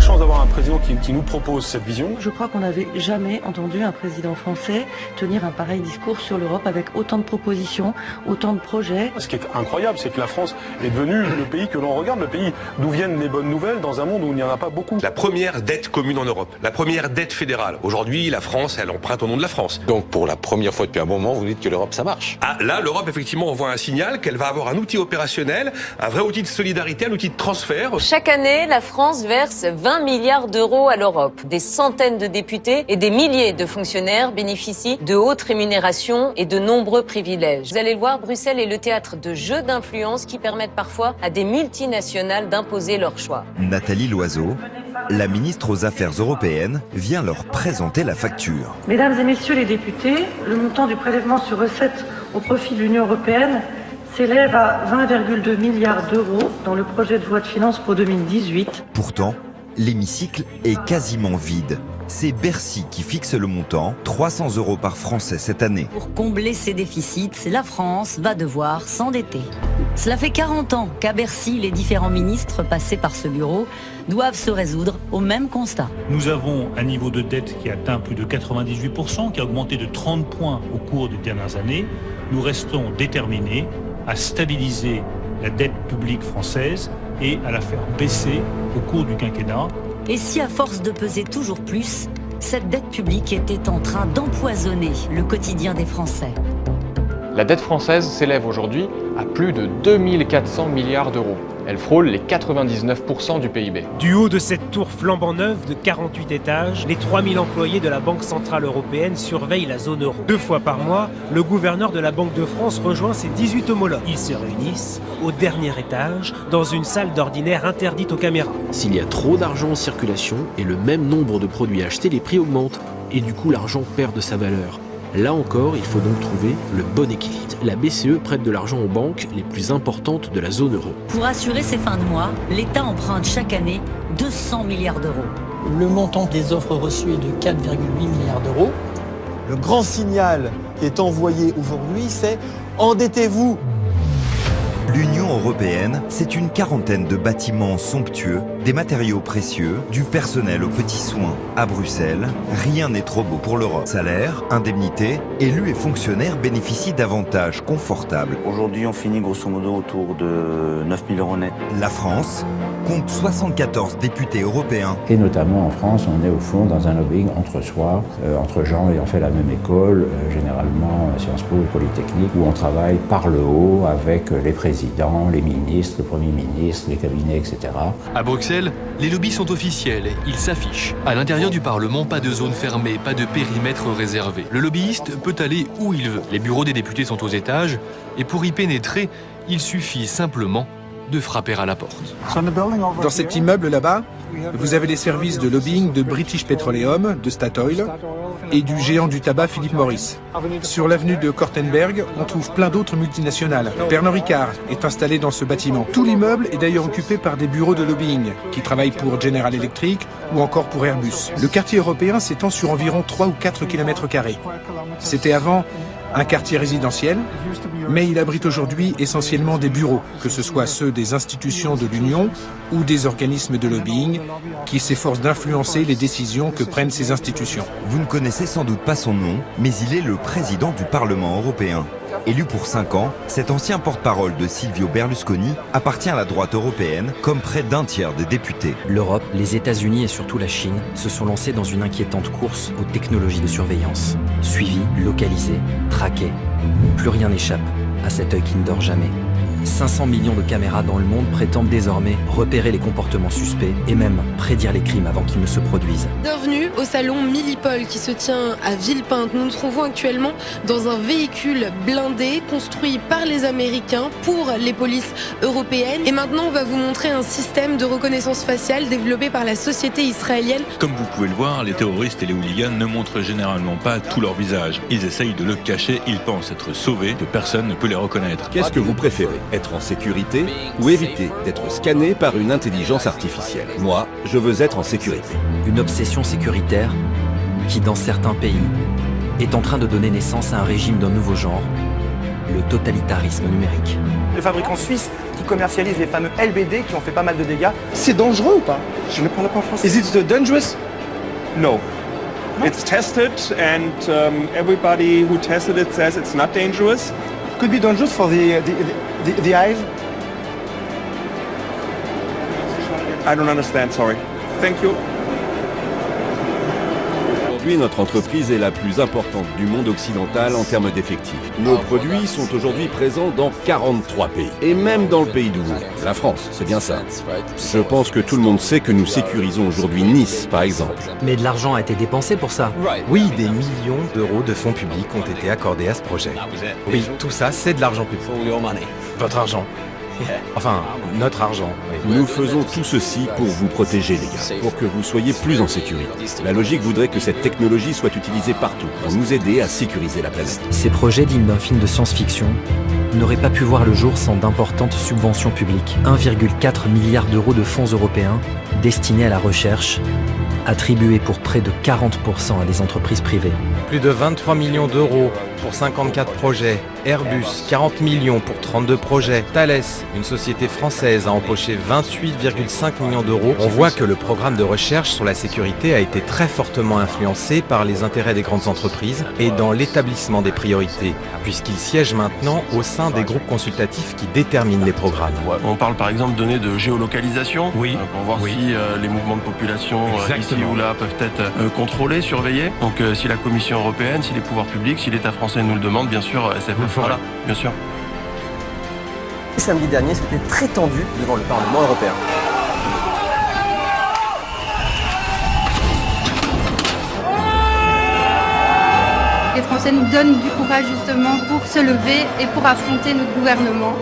chance d'avoir un président qui nous propose cette vision. Je crois qu'on n'avait jamais entendu un président français tenir un pareil discours sur l'Europe avec autant de propositions, autant de projets. Ce qui est incroyable, c'est que la France est devenue le pays que l'on regarde, le pays d'où viennent les bonnes nouvelles dans un monde où il n'y en a pas beaucoup. La première dette commune en Europe, la première dette fédérale. Aujourd'hui, la France, elle emprunte au nom de la France. Donc pour la première fois depuis un moment, vous dites que l'Europe, ça marche. Ah, là, l'Europe, effectivement, envoie un signal qu'elle va avoir un outil opérationnel, un vrai outil de solidarité, un outil de transfert. Chaque année, la France verse 20 milliards d'euros à l'Europe. Des centaines de députés et des milliers de fonctionnaires bénéficient de hautes rémunérations et de nombreux privilèges. Vous allez le voir, Bruxelles est le théâtre de jeux d'influence qui permettent parfois à des multinationales d'imposer leurs choix. Nathalie Loiseau, la ministre aux Affaires européennes, vient leur présenter la facture. Mesdames et messieurs les députés, le montant du prélèvement sur recettes au profit de l'Union européenne s'élève à 20,2 milliards d'euros dans le projet de loi de finances pour 2018. Pourtant, l'hémicycle est quasiment vide. C'est Bercy qui fixe le montant, 300 € par Français cette année. Pour combler ses déficits, la France va devoir s'endetter. Cela fait 40 ans qu'à Bercy, les différents ministres passés par ce bureau doivent se résoudre au même constat. Nous avons un niveau de dette qui atteint plus de 98%, qui a augmenté de 30 points au cours des dernières années. Nous restons déterminés à stabiliser la dette publique française et à la faire baisser au cours du quinquennat. Et si à force de peser toujours plus, cette dette publique était en train d'empoisonner le quotidien des Français? La dette française s'élève aujourd'hui à plus de 2400 milliards d'euros. Elle frôle les 99% du PIB. Du haut de cette tour flambant neuve de 48 étages, les 3000 employés de la Banque Centrale Européenne surveillent la zone euro. 2 fois par mois, le gouverneur de la Banque de France rejoint ses 18 homologues. Ils se réunissent au dernier étage, dans une salle d'ordinaire interdite aux caméras. S'il y a trop d'argent en circulation et le même nombre de produits achetés, les prix augmentent. Et du coup, l'argent perd de sa valeur. Là encore, il faut donc trouver le bon équilibre. La BCE prête de l'argent aux banques les plus importantes de la zone euro. Pour assurer ses fins de mois, l'État emprunte chaque année 200 milliards d'euros. Le montant des offres reçues est de 4,8 milliards d'euros. Le grand signal qui est envoyé aujourd'hui, c'est « endettez-vous ». L'Union européenne, c'est une quarantaine de bâtiments somptueux, des matériaux précieux, du personnel aux petits soins. À Bruxelles, rien n'est trop beau pour l'Europe. Salaire, indemnités, élus et fonctionnaires bénéficient d'avantages confortables. Aujourd'hui, on finit grosso modo autour de 9 000 € net. La France compte 74 députés européens. Et notamment en France, on est au fond dans un lobbying entre soi, entre gens ayant fait la même école, généralement Sciences Po et Polytechnique, où on travaille par le haut avec les présidents, les ministres, le Premier ministre, les cabinets, etc. À Bruxelles, les lobbies sont officiels, ils s'affichent. À l'intérieur du Parlement, pas de zone fermée, pas de périmètre réservé. Le lobbyiste peut aller où il veut. Les bureaux des députés sont aux étages, et pour y pénétrer, il suffit simplement de frapper à la porte. Dans cet immeuble là-bas, vous avez les services de lobbying de British Petroleum, de Statoil et du géant du tabac Philip Morris. Sur l'avenue de Kortenberg, on trouve plein d'autres multinationales. Pernod Ricard est installé dans ce bâtiment. Tout l'immeuble est d'ailleurs occupé par des bureaux de lobbying qui travaillent pour General Electric ou encore pour Airbus. Le quartier européen s'étend sur environ 3 ou 4 km². C'était avant un quartier résidentiel, mais il abrite aujourd'hui essentiellement des bureaux, que ce soit ceux des institutions de l'Union ou des organismes de lobbying qui s'efforcent d'influencer les décisions que prennent ces institutions. Vous ne connaissez sans doute pas son nom, mais il est le président du Parlement européen. Élu pour 5 ans, cet ancien porte-parole de Silvio Berlusconi appartient à la droite européenne comme près d'un tiers des députés. L'Europe, les États-Unis et surtout la Chine se sont lancés dans une inquiétante course aux technologies de surveillance. Suivis, localisés, traqués. Plus rien n'échappe à cet œil qui ne dort jamais. 500 millions de caméras dans le monde prétendent désormais repérer les comportements suspects et même prédire les crimes avant qu'ils ne se produisent. Bienvenue au salon Millipol qui se tient à Villepinte. Nous nous trouvons actuellement dans un véhicule blindé construit par les Américains pour les polices européennes. Et maintenant, on va vous montrer un système de reconnaissance faciale développé par la société israélienne. Comme vous pouvez le voir, les terroristes et les hooligans ne montrent généralement pas tout leur visage. Ils essayent de le cacher, ils pensent être sauvés, que personne ne peut les reconnaître. Qu'est-ce que vous préférez ? Être en sécurité ou éviter d'être scanné par une intelligence artificielle? Moi, je veux être en sécurité. Une obsession sécuritaire qui, dans certains pays, est en train de donner naissance à un régime d'un nouveau genre, le totalitarisme numérique. Le fabricant suisse qui commercialise les fameux LBD qui ont fait pas mal de dégâts. C'est dangereux ou pas ? Je ne parle pas français. Is it dangerous? No. It's tested and everybody who tested it says it's not dangerous. Could be dangerous for the eyes? I don't understand, sorry. Thank you. Aujourd'hui, notre entreprise est la plus importante du monde occidental en termes d'effectifs. Nos produits sont aujourd'hui présents dans 43 pays. Et même dans le pays d'où la France, c'est bien ça. Je pense que tout le monde sait que nous sécurisons aujourd'hui Nice, par exemple. Mais de l'argent a été dépensé pour ça. Oui, des millions d'euros de fonds publics ont été accordés à ce projet. Oui, tout ça, c'est de l'argent public. Votre argent. Enfin, notre argent. Oui. Nous faisons tout ceci pour vous protéger, les gars, pour que vous soyez plus en sécurité. La logique voudrait que cette technologie soit utilisée partout, pour nous aider à sécuriser la planète. Ces projets dignes d'un film de science-fiction n'auraient pas pu voir le jour sans d'importantes subventions publiques. 1,4 milliard d'euros de fonds européens destinés à la recherche, attribués pour près de 40% à des entreprises privées. Plus de 23 millions d'euros pour 54 projets. Airbus, 40 millions pour 32 projets. Thales, une société française, a empoché 28,5 millions d'euros. On voit que le programme de recherche sur la sécurité a été très fortement influencé par les intérêts des grandes entreprises et dans l'établissement des priorités, puisqu'il siège maintenant au sein des groupes consultatifs qui déterminent les programmes. On parle par exemple de données de géolocalisation, pour voir si les mouvements de population ici ou là peuvent être contrôlés, surveillés. Donc si la Commission européenne, si les pouvoirs publics, si l'État français nous le demande, bien sûr, SFF sera là, bien sûr. Samedi dernier, c'était très tendu devant le Parlement européen. Les Français nous donnent du courage justement pour se lever et pour affronter notre gouvernement.